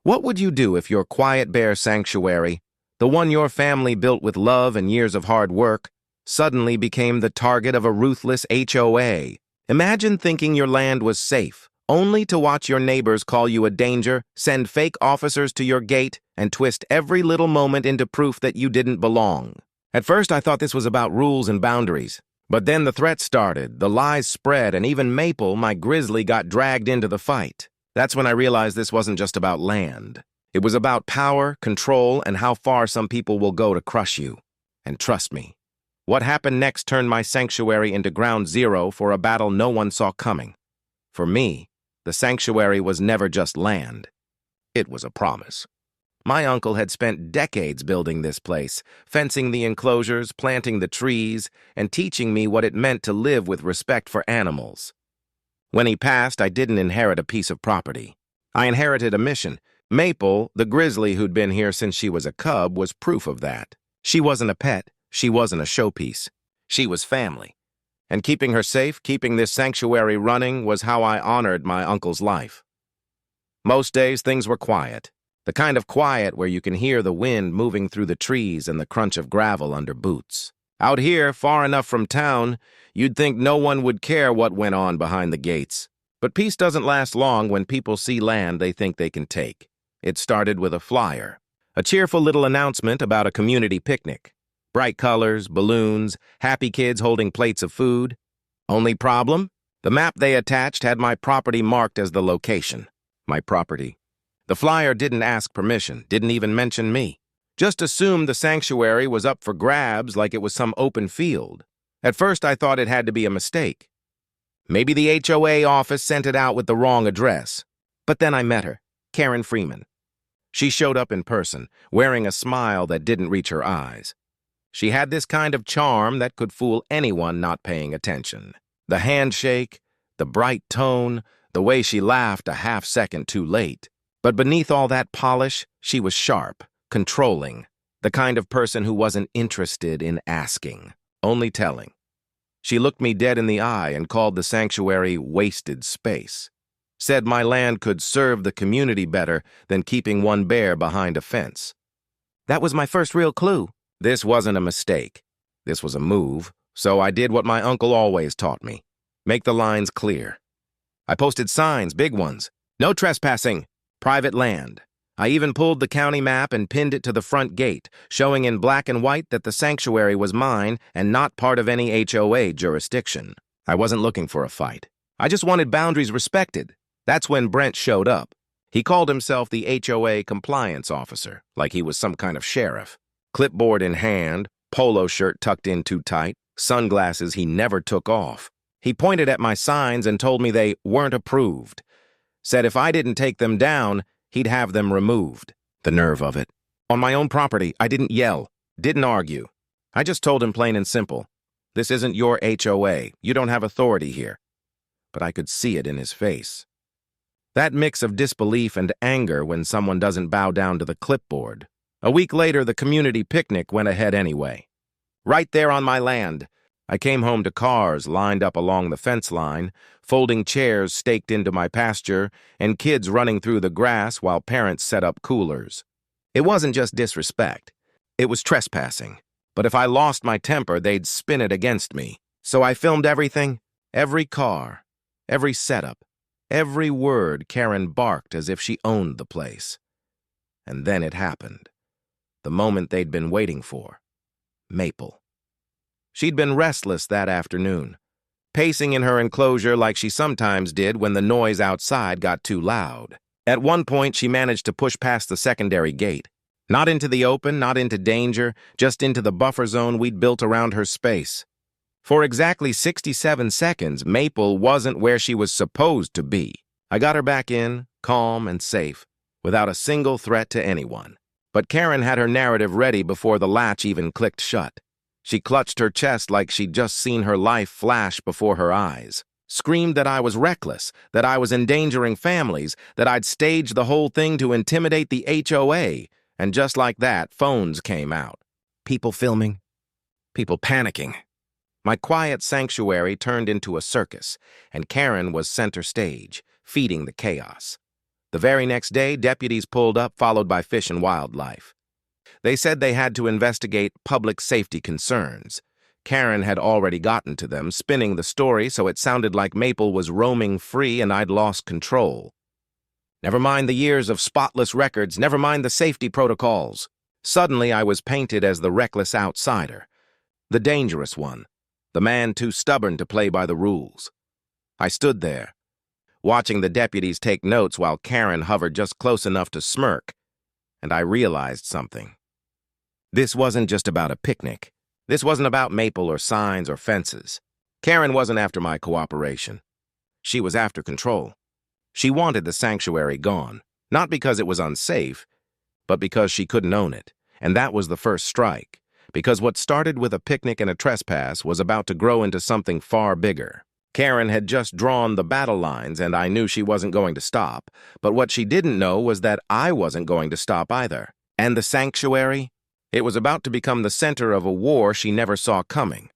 What would you do if your quiet bear sanctuary, the one your family built with love and years of hard work, suddenly became the target of a ruthless HOA? Imagine thinking your land was safe, only to watch your neighbors call you a danger, send fake officers to your gate, and twist every little moment into proof that you didn't belong. At first, I thought this was about rules and boundaries. But then the threats started, the lies spread, and even Maple, my grizzly, got dragged into the fight. That's when I realized this wasn't just about land. It was about power, control, and how far some people will go to crush you. And trust me, what happened next turned my sanctuary into ground zero for a battle no one saw coming. For me, the sanctuary was never just land. It was a promise. My uncle had spent decades building this place, fencing the enclosures, planting the trees, and teaching me what it meant to live with respect for animals. When he passed, I didn't inherit a piece of property. I inherited a mission. Maple, the grizzly who'd been here since she was a cub, was proof of that. She wasn't a pet. She wasn't a showpiece. She was family. And keeping her safe, keeping this sanctuary running, was how I honored my uncle's life. Most days, things were quiet. The kind of quiet where you can hear the wind moving through the trees and the crunch of gravel under boots. Out here, far enough from town, you'd think no one would care what went on behind the gates. But peace doesn't last long when people see land they think they can take. It started with a flyer, a cheerful little announcement about a community picnic. Bright colors, balloons, happy kids holding plates of food. Only problem? The map they attached had my property marked as the location. My property. The flyer didn't ask permission, didn't even mention me. Just assumed the sanctuary was up for grabs like it was some open field. At first, I thought it had to be a mistake. Maybe the HOA office sent it out with the wrong address. But then I met her, Karen Freeman. She showed up in person, wearing a smile that didn't reach her eyes. She had this kind of charm that could fool anyone not paying attention. The handshake, the bright tone, the way she laughed a half-second too late. But beneath all that polish, she was sharp, controlling, the kind of person who wasn't interested in asking, only telling. She looked me dead in the eye and called the sanctuary wasted space. Said my land could serve the community better than keeping one bear behind a fence. That was my first real clue. This wasn't a mistake. This was a move, so I did what my uncle always taught me. Make the lines clear. I posted signs, big ones. No trespassing. Private land. I even pulled the county map and pinned it to the front gate, showing in black and white that the sanctuary was mine and not part of any HOA jurisdiction. I wasn't looking for a fight. I just wanted boundaries respected. That's when Brent showed up. He called himself the HOA compliance officer, like he was some kind of sheriff. Clipboard in hand, polo shirt tucked in too tight, sunglasses he never took off. He pointed at my signs and told me they weren't approved. Said if I didn't take them down, he'd have them removed. The nerve of it. On my own property, I didn't yell, didn't argue. I just told him plain and simple, this isn't your HOA. You don't have authority here. But I could see it in his face. That mix of disbelief and anger when someone doesn't bow down to the clipboard. A week later, the community picnic went ahead anyway. Right there on my land. I came home to cars lined up along the fence line, folding chairs staked into my pasture, and kids running through the grass while parents set up coolers. It wasn't just disrespect. It was trespassing. But if I lost my temper, they'd spin it against me. So I filmed everything, every car, every setup, every word Karen barked as if she owned the place. And then it happened. The moment they'd been waiting for. Maple. She'd been restless that afternoon, pacing in her enclosure like she sometimes did when the noise outside got too loud. At one point, she managed to push past the secondary gate. Not into the open, not into danger, just into the buffer zone we'd built around her space. For exactly 67 seconds, Maple wasn't where she was supposed to be. I got her back in, calm and safe, without a single threat to anyone. But Karen had her narrative ready before the latch even clicked shut. She clutched her chest like she'd just seen her life flash before her eyes, screamed that I was reckless, that I was endangering families, that I'd staged the whole thing to intimidate the HOA, and just like that, phones came out. People filming, people panicking. My quiet sanctuary turned into a circus, and Karen was center stage, feeding the chaos. The very next day, deputies pulled up, followed by Fish and Wildlife. They said they had to investigate public safety concerns. Karen had already gotten to them, spinning the story so it sounded like Maple was roaming free and I'd lost control. Never mind the years of spotless records, never mind the safety protocols. Suddenly, I was painted as the reckless outsider, the dangerous one, the man too stubborn to play by the rules. I stood there, watching the deputies take notes while Karen hovered just close enough to smirk, and I realized something. This wasn't just about a picnic. This wasn't about Maple or signs or fences. Karen wasn't after my cooperation. She was after control. She wanted the sanctuary gone, not because it was unsafe, but because she couldn't own it. And that was the first strike, because what started with a picnic and a trespass was about to grow into something far bigger. Karen had just drawn the battle lines, and I knew she wasn't going to stop. But what she didn't know was that I wasn't going to stop either. And the sanctuary? It was about to become the center of a war she never saw coming.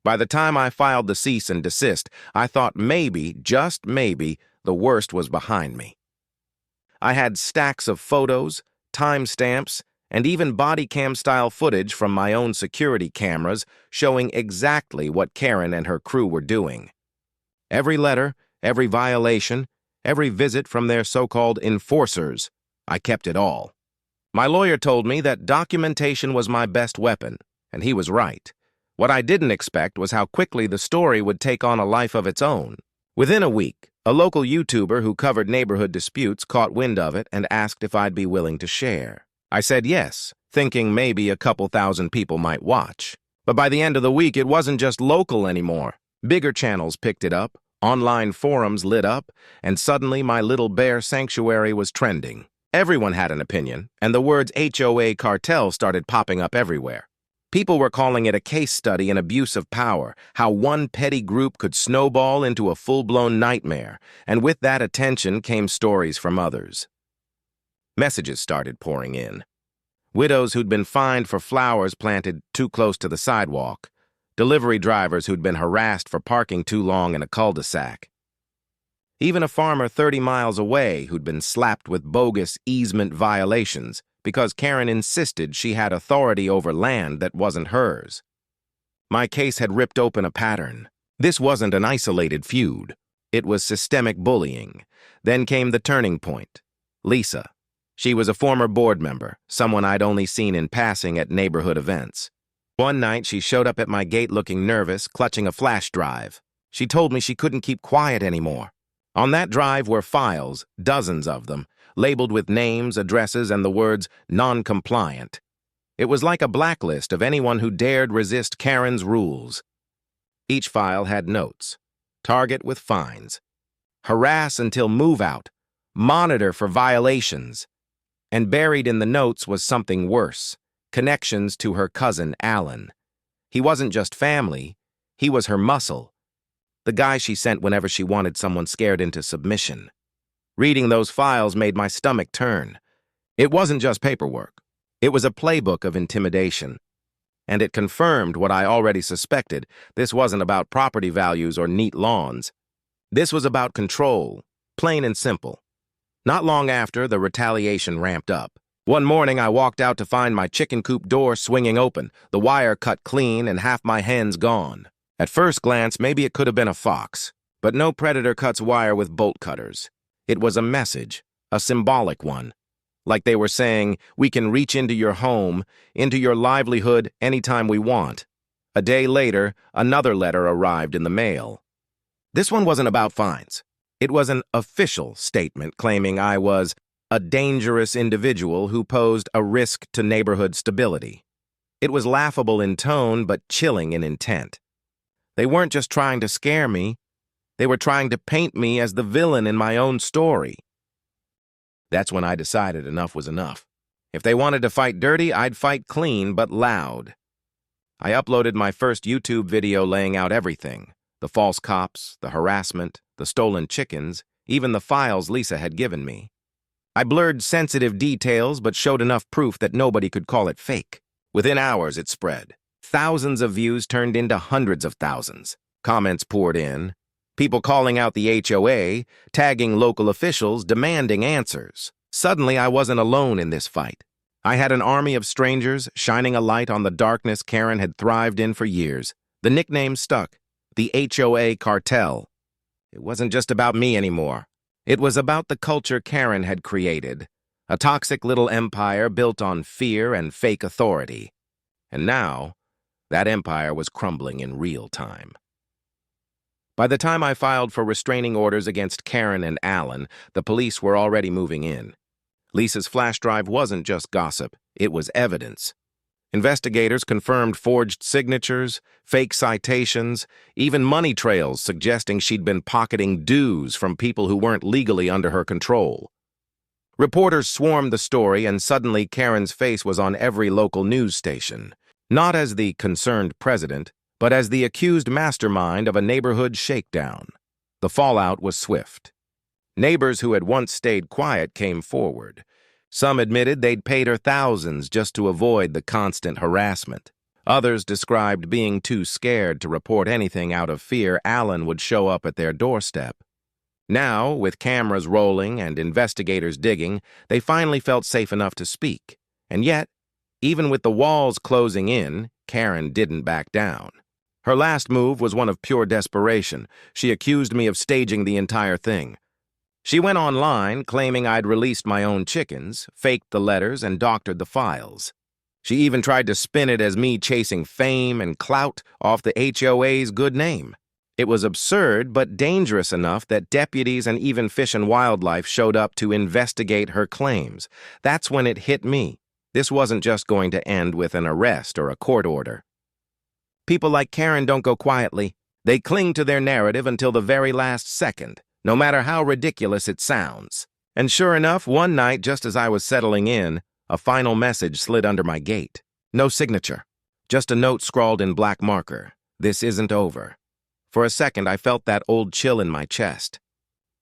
By the time I filed the cease and desist, I thought maybe, just maybe, the worst was behind me. I had stacks of photos, timestamps, and even body cam-style footage from my own security cameras showing exactly what Karen and her crew were doing. Every letter, every violation, every visit from their so-called enforcers, I kept it all. My lawyer told me that documentation was my best weapon, and he was right. What I didn't expect was how quickly the story would take on a life of its own. Within a week, a local YouTuber who covered neighborhood disputes caught wind of it and asked if I'd be willing to share. I said yes, thinking maybe a couple thousand people might watch. But by the end of the week, it wasn't just local anymore. Bigger channels picked it up, online forums lit up, and suddenly my little bear sanctuary was trending. Everyone had an opinion, and the words HOA cartel started popping up everywhere. People were calling it a case study in abuse of power, how one petty group could snowball into a full-blown nightmare, and with that attention came stories from others. Messages started pouring in. Widows who'd been fined for flowers planted too close to the sidewalk. Delivery drivers who'd been harassed for parking too long in a cul-de-sac. Even a farmer 30 miles away who'd been slapped with bogus easement violations because Karen insisted she had authority over land that wasn't hers. My case had ripped open a pattern. This wasn't an isolated feud. It was systemic bullying. Then came the turning point. Lisa. She was a former board member, someone I'd only seen in passing at neighborhood events. One night, she showed up at my gate looking nervous, clutching a flash drive. She told me she couldn't keep quiet anymore. On that drive were files, dozens of them, labeled with names, addresses, and the words non-compliant. It was like a blacklist of anyone who dared resist Karen's rules. Each file had notes. Target with fines. Harass until move out. Monitor for violations. And buried in the notes was something worse, connections to her cousin, Alan. He wasn't just family, he was her muscle. The guy she sent whenever she wanted someone scared into submission. Reading those files made my stomach turn. It wasn't just paperwork. It was a playbook of intimidation. And it confirmed what I already suspected. This wasn't about property values or neat lawns. This was about control, plain and simple. Not long after, the retaliation ramped up. One morning, I walked out to find my chicken coop door swinging open, the wire cut clean, and half my hens gone. At first glance, maybe it could have been a fox, but no predator cuts wire with bolt cutters. It was a message, a symbolic one. Like they were saying, we can reach into your home, into your livelihood anytime we want. A day later, another letter arrived in the mail. This one wasn't about fines. It was an official statement claiming I was a dangerous individual who posed a risk to neighborhood stability. It was laughable in tone, but chilling in intent. They weren't just trying to scare me. They were trying to paint me as the villain in my own story. That's when I decided enough was enough. If they wanted to fight dirty, I'd fight clean but loud. I uploaded my first YouTube video laying out everything. The false cops, the harassment, the stolen chickens, even the files Lisa had given me. I blurred sensitive details but showed enough proof that nobody could call it fake. Within hours, it spread. Thousands of views turned into hundreds of thousands. Comments poured in. People calling out the HOA, tagging local officials, demanding answers. Suddenly, I wasn't alone in this fight. I had an army of strangers shining a light on the darkness Karen had thrived in for years. The nickname stuck, the HOA cartel. It wasn't just about me anymore. It was about the culture Karen had created, a toxic little empire built on fear and fake authority. And now, that empire was crumbling in real time. By the time I filed for restraining orders against Karen and Alan, the police were already moving in. Lisa's flash drive wasn't just gossip, it was evidence. Investigators confirmed forged signatures, fake citations, even money trails suggesting she'd been pocketing dues from people who weren't legally under her control. Reporters swarmed the story, and suddenly Karen's face was on every local news station, not as the concerned president, but as the accused mastermind of a neighborhood shakedown. The fallout was swift. Neighbors who had once stayed quiet came forward. Some admitted they'd paid her thousands just to avoid the constant harassment. Others described being too scared to report anything out of fear Alan would show up at their doorstep. Now, with cameras rolling and investigators digging, they finally felt safe enough to speak. And yet, even with the walls closing in, Karen didn't back down. Her last move was one of pure desperation. She accused me of staging the entire thing. She went online, claiming I'd released my own chickens, faked the letters, and doctored the files. She even tried to spin it as me chasing fame and clout off the HOA's good name. It was absurd, but dangerous enough that deputies and even Fish and Wildlife showed up to investigate her claims. That's when it hit me. This wasn't just going to end with an arrest or a court order. People like Karen don't go quietly. They cling to their narrative until the very last second, no matter how ridiculous it sounds. And sure enough, one night, just as I was settling in, a final message slid under my gate. No signature, just a note scrawled in black marker. This isn't over. For a second, I felt that old chill in my chest.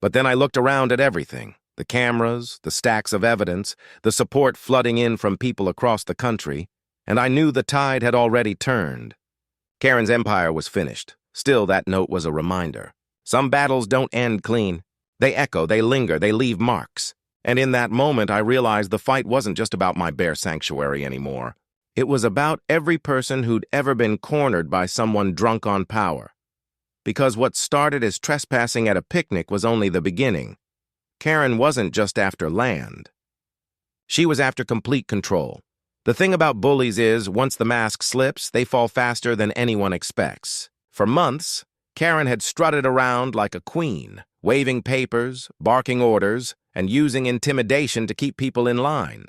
But then I looked around at everything. The cameras, the stacks of evidence, the support flooding in from people across the country, and I knew the tide had already turned. Karen's empire was finished. Still, that note was a reminder. Some battles don't end clean. They echo, they linger, they leave marks. And in that moment, I realized the fight wasn't just about my bear sanctuary anymore. It was about every person who'd ever been cornered by someone drunk on power. Because what started as trespassing at a picnic was only the beginning. Karen wasn't just after land. She was after complete control. The thing about bullies is, once the mask slips, they fall faster than anyone expects. For months, Karen had strutted around like a queen, waving papers, barking orders, and using intimidation to keep people in line.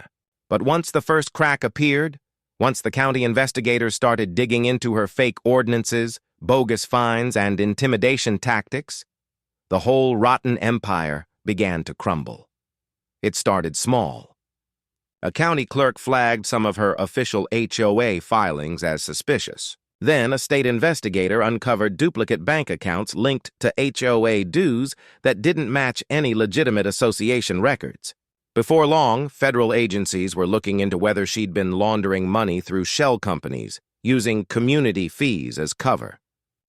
But once the first crack appeared, once the county investigators started digging into her fake ordinances, bogus fines, and intimidation tactics, the whole rotten empire began to crumble. It started small. A county clerk flagged some of her official HOA filings as suspicious. Then a state investigator uncovered duplicate bank accounts linked to HOA dues that didn't match any legitimate association records. Before long, federal agencies were looking into whether she'd been laundering money through shell companies, using community fees as cover.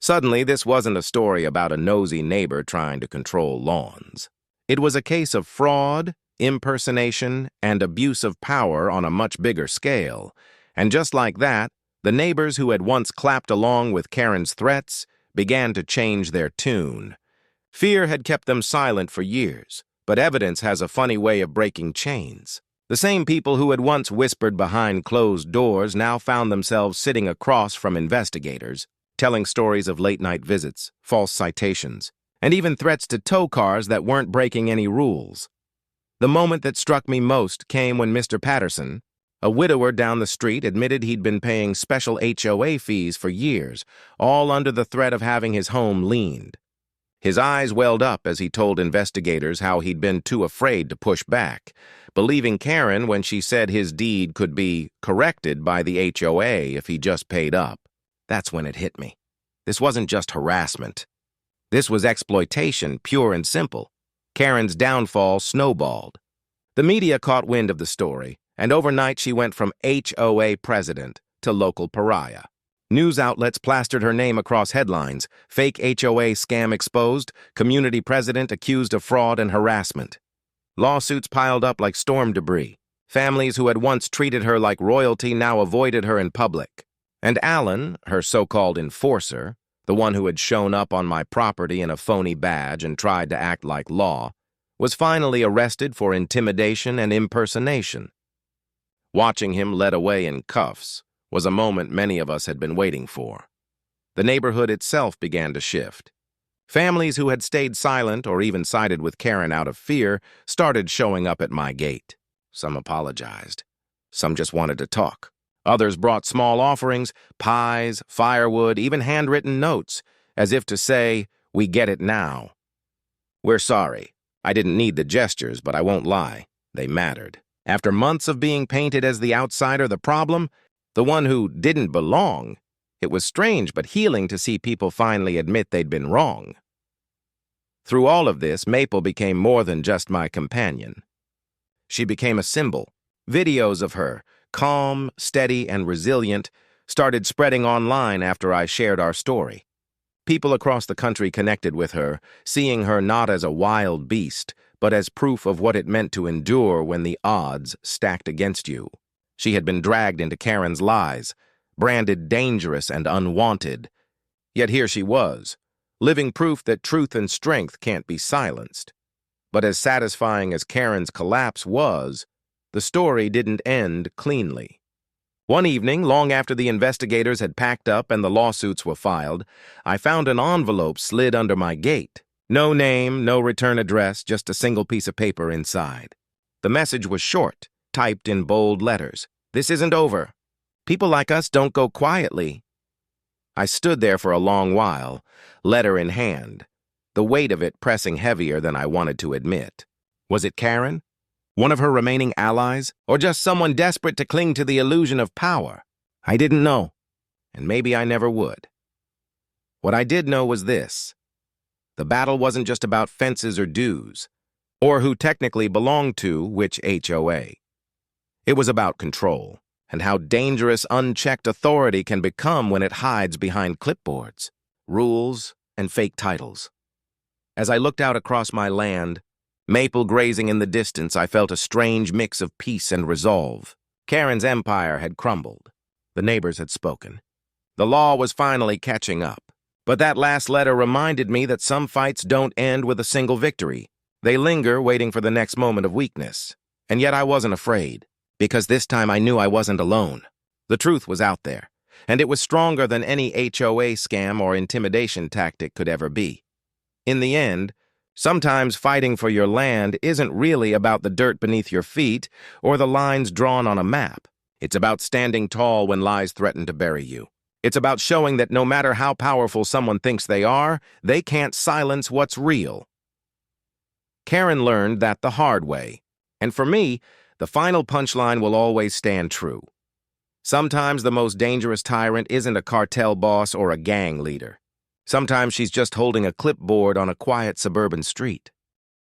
Suddenly, this wasn't a story about a nosy neighbor trying to control lawns. It was a case of fraud, impersonation, and abuse of power on a much bigger scale. And just like that, the neighbors who had once clapped along with Karen's threats began to change their tune. Fear had kept them silent for years, but evidence has a funny way of breaking chains. The same people who had once whispered behind closed doors now found themselves sitting across from investigators, telling stories of late-night visits, false citations, and even threats to tow cars that weren't breaking any rules. The moment that struck me most came when Mr. Patterson, a widower down the street, admitted he'd been paying special HOA fees for years, all under the threat of having his home liened. His eyes welled up as he told investigators how he'd been too afraid to push back, believing Karen when she said his deed could be corrected by the HOA if he just paid up. That's when it hit me. This wasn't just harassment. This was exploitation, pure and simple. Karen's downfall snowballed. The media caught wind of the story, and overnight she went from HOA president to local pariah. News outlets plastered her name across headlines. Fake HOA scam exposed, community president accused of fraud and harassment. Lawsuits piled up like storm debris. Families who had once treated her like royalty now avoided her in public. And Alan, her so-called enforcer, the one who had shown up on my property in a phony badge and tried to act like law, was finally arrested for intimidation and impersonation. Watching him led away in cuffs was a moment many of us had been waiting for. The neighborhood itself began to shift. Families who had stayed silent or even sided with Karen out of fear started showing up at my gate. Some apologized. Some just wanted to talk. Others brought small offerings, pies, firewood, even handwritten notes, as if to say, "We get it now." "We're sorry. I didn't need the gestures, but I won't lie. They mattered." After months of being painted as the outsider, the problem, the one who didn't belong, it was strange but healing to see people finally admit they'd been wrong. Through all of this, Maple became more than just my companion. She became a symbol. Videos of her, calm, steady, and resilient, started spreading online after I shared our story. People across the country connected with her, seeing her not as a wild beast, but as proof of what it meant to endure when the odds stacked against you. She had been dragged into Karen's lies, branded dangerous and unwanted. Yet here she was, living proof that truth and strength can't be silenced. But as satisfying as Karen's collapse was, the story didn't end cleanly. One evening, long after the investigators had packed up and the lawsuits were filed, I found an envelope slid under my gate. No name, no return address, just a single piece of paper inside. The message was short, typed in bold letters. "This isn't over. People like us don't go quietly." I stood there for a long while, letter in hand, the weight of it pressing heavier than I wanted to admit. Was it Karen? One of her remaining allies? Or just someone desperate to cling to the illusion of power? I didn't know, and maybe I never would. What I did know was this. The battle wasn't just about fences or dues, or who technically belonged to which HOA. It was about control, and how dangerous unchecked authority can become when it hides behind clipboards, rules, and fake titles. As I looked out across my land, maple grazing in the distance, I felt a strange mix of peace and resolve. Karen's empire had crumbled. The neighbors had spoken. The law was finally catching up. But that last letter reminded me that some fights don't end with a single victory. They linger, waiting for the next moment of weakness. And yet I wasn't afraid, because this time I knew I wasn't alone. The truth was out there, and it was stronger than any HOA scam or intimidation tactic could ever be. In the end, sometimes fighting for your land isn't really about the dirt beneath your feet or the lines drawn on a map. It's about standing tall when lies threaten to bury you. It's about showing that no matter how powerful someone thinks they are, they can't silence what's real. Karen learned that the hard way. And for me, the final punchline will always stand true. Sometimes the most dangerous tyrant isn't a cartel boss or a gang leader. Sometimes she's just holding a clipboard on a quiet suburban street.